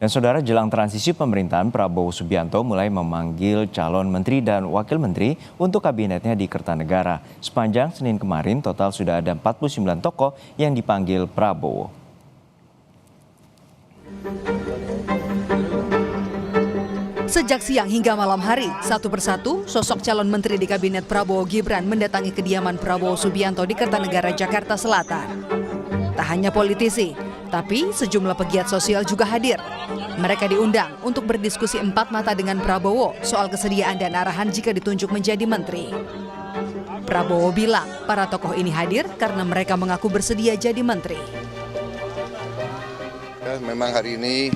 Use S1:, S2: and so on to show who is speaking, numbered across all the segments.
S1: Dan saudara, jelang transisi pemerintahan, Prabowo Subianto mulai memanggil calon menteri dan wakil menteri untuk kabinetnya di Kertanegara. Sepanjang Senin kemarin, total sudah ada 49 tokoh yang dipanggil Prabowo.
S2: Sejak siang hingga malam hari, satu persatu sosok calon menteri di kabinet Prabowo Gibran mendatangi kediaman Prabowo Subianto di Kertanegara, Jakarta Selatan. Tak hanya politisi, tapi sejumlah pegiat sosial juga hadir. Mereka diundang untuk berdiskusi empat mata dengan Prabowo soal kesediaan dan arahan jika ditunjuk menjadi menteri. Prabowo bilang para tokoh ini hadir karena mereka mengaku bersedia jadi menteri.
S3: Memang hari ini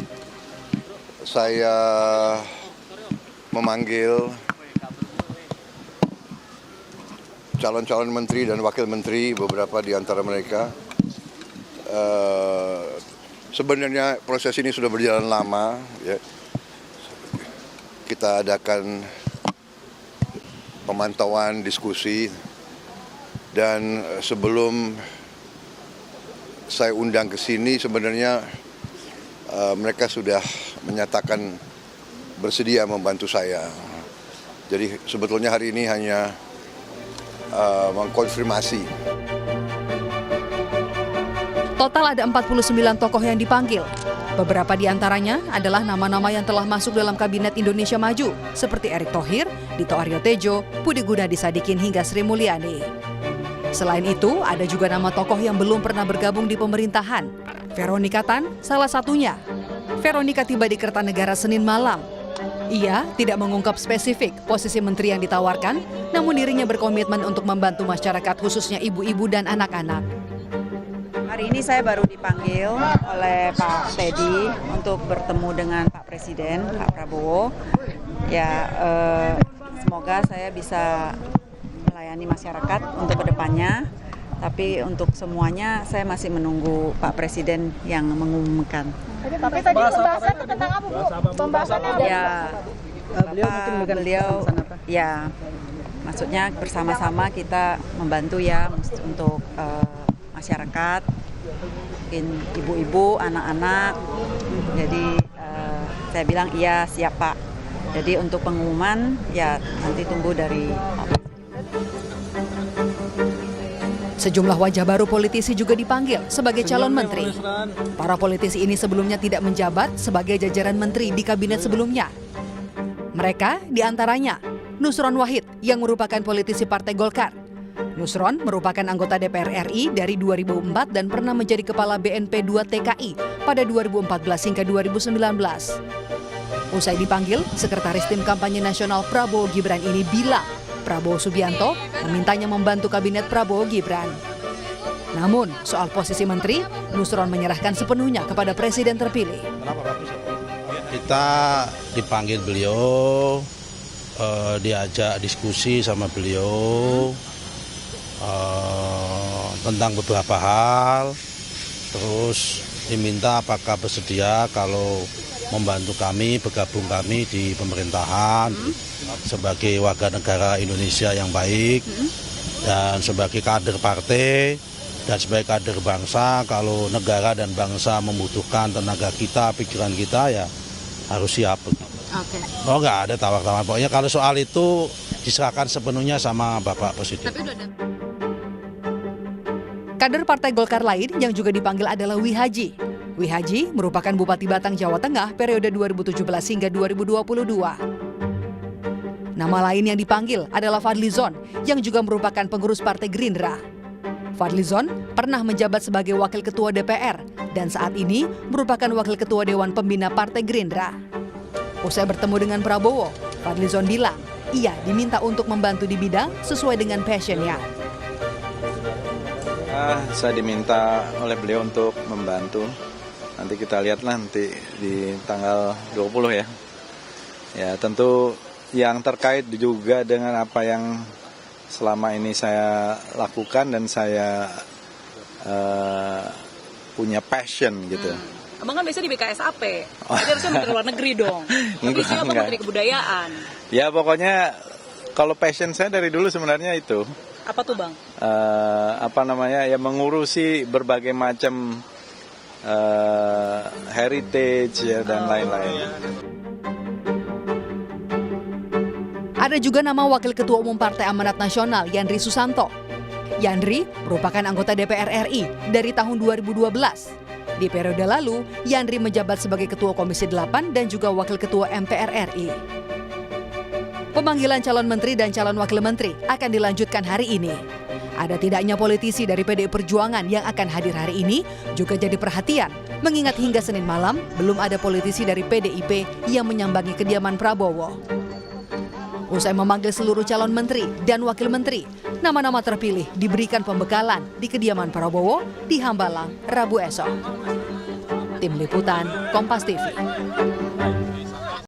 S3: saya memanggil calon-calon menteri dan wakil menteri, beberapa di antara mereka. Sebenarnya proses ini sudah berjalan lama, ya. Kita adakan pemantauan, diskusi, dan sebelum saya undang ke sini sebenarnya mereka sudah menyatakan bersedia membantu saya. Jadi sebetulnya hari ini hanya mengkonfirmasi.
S2: Total ada 49 tokoh yang dipanggil. Beberapa di antaranya adalah nama-nama yang telah masuk dalam Kabinet Indonesia Maju, seperti Erick Thohir, Dito Aryo Tejo, Budi Gunadi Sadikin, hingga Sri Mulyani. Selain itu, ada juga nama tokoh yang belum pernah bergabung di pemerintahan. Veronica Tan, salah satunya. Veronica tiba di Kertanegara Senin malam. Ia tidak mengungkap spesifik posisi menteri yang ditawarkan, namun dirinya berkomitmen untuk membantu masyarakat, khususnya ibu-ibu dan anak-anak.
S4: Hari ini saya baru dipanggil oleh Pak Teddy untuk bertemu dengan Pak Presiden, Pak Prabowo. Ya, semoga saya bisa melayani masyarakat untuk kedepannya. Tapi untuk semuanya saya masih menunggu Pak Presiden yang mengumumkan.
S5: Tapi tadi pembahasan tentang apa, Bu? Pembahasannya
S4: ya, beliau ya, maksudnya bersama-sama kita membantu ya untuk masyarakat, mungkin ibu-ibu, anak-anak. Jadi saya bilang iya, siap Pak. Jadi untuk pengumuman ya nanti tunggu dari Pak.
S2: Sejumlah wajah baru politisi juga dipanggil sebagai calon menteri. Para politisi ini sebelumnya tidak menjabat sebagai jajaran menteri di kabinet sebelumnya. Mereka diantaranya Nusron Wahid yang merupakan politisi Partai Golkar. Nusron merupakan anggota DPR RI dari 2004 dan pernah menjadi Kepala BNP 2 TKI pada 2014 hingga 2019. Usai dipanggil, Sekretaris Tim Kampanye Nasional Prabowo Gibran ini bilang Prabowo Subianto memintanya membantu kabinet Prabowo Gibran. Namun, soal posisi menteri, Nusron menyerahkan sepenuhnya kepada Presiden terpilih.
S6: Kita dipanggil beliau, diajak diskusi sama beliau tentang beberapa hal, terus diminta apakah bersedia kalau membantu kami, bergabung kami di pemerintahan sebagai warga negara Indonesia yang baik dan sebagai kader partai dan sebagai kader bangsa. Kalau negara dan bangsa membutuhkan tenaga kita, pikiran kita, ya harus siap.
S2: Oke.
S6: Oh, nggak ada tawar-tawar. Pokoknya kalau soal itu diserahkan sepenuhnya sama Bapak Presiden.
S2: Kader Partai Golkar lain yang juga dipanggil adalah Wihaji. Wihaji merupakan Bupati Batang, Jawa Tengah periode 2017 hingga 2022. Nama lain yang dipanggil adalah Fadlizon yang juga merupakan pengurus Partai Gerindra. Fadlizon pernah menjabat sebagai Wakil Ketua DPR dan saat ini merupakan Wakil Ketua Dewan Pembina Partai Gerindra. Usai bertemu dengan Prabowo, Fadlizon bilang ia diminta untuk membantu di bidang sesuai dengan passion-nya.
S7: Saya diminta oleh beliau untuk membantu. Nanti kita lihatlah nanti di tanggal 20 ya. Ya tentu yang terkait juga dengan apa yang selama ini saya lakukan dan saya punya passion gitu.
S8: Abang kan biasanya di BKSAP, jadi harusnya menteri luar negeri dong. Tapi siapa menteri kebudayaan?
S7: Ya pokoknya kalau passion saya dari dulu sebenarnya itu.
S8: Apa tuh Bang?
S7: Ya mengurusi berbagai macam heritage ya, dan lain-lain.
S2: Ada juga nama Wakil Ketua Umum Partai Amanat Nasional Yandri Susanto. Yandri merupakan anggota DPR RI dari tahun 2012. Di periode lalu, Yandri menjabat sebagai Ketua Komisi 8 dan juga Wakil Ketua MPR RI. Pemanggilan calon menteri dan calon wakil menteri akan dilanjutkan hari ini. Ada tidaknya politisi dari PDI Perjuangan yang akan hadir hari ini juga jadi perhatian, mengingat hingga Senin malam belum ada politisi dari PDIP yang menyambangi kediaman Prabowo. Usai memanggil seluruh calon menteri dan wakil menteri, nama-nama terpilih diberikan pembekalan di kediaman Prabowo di Hambalang, Rabu esok. Tim Liputan, Kompas TV.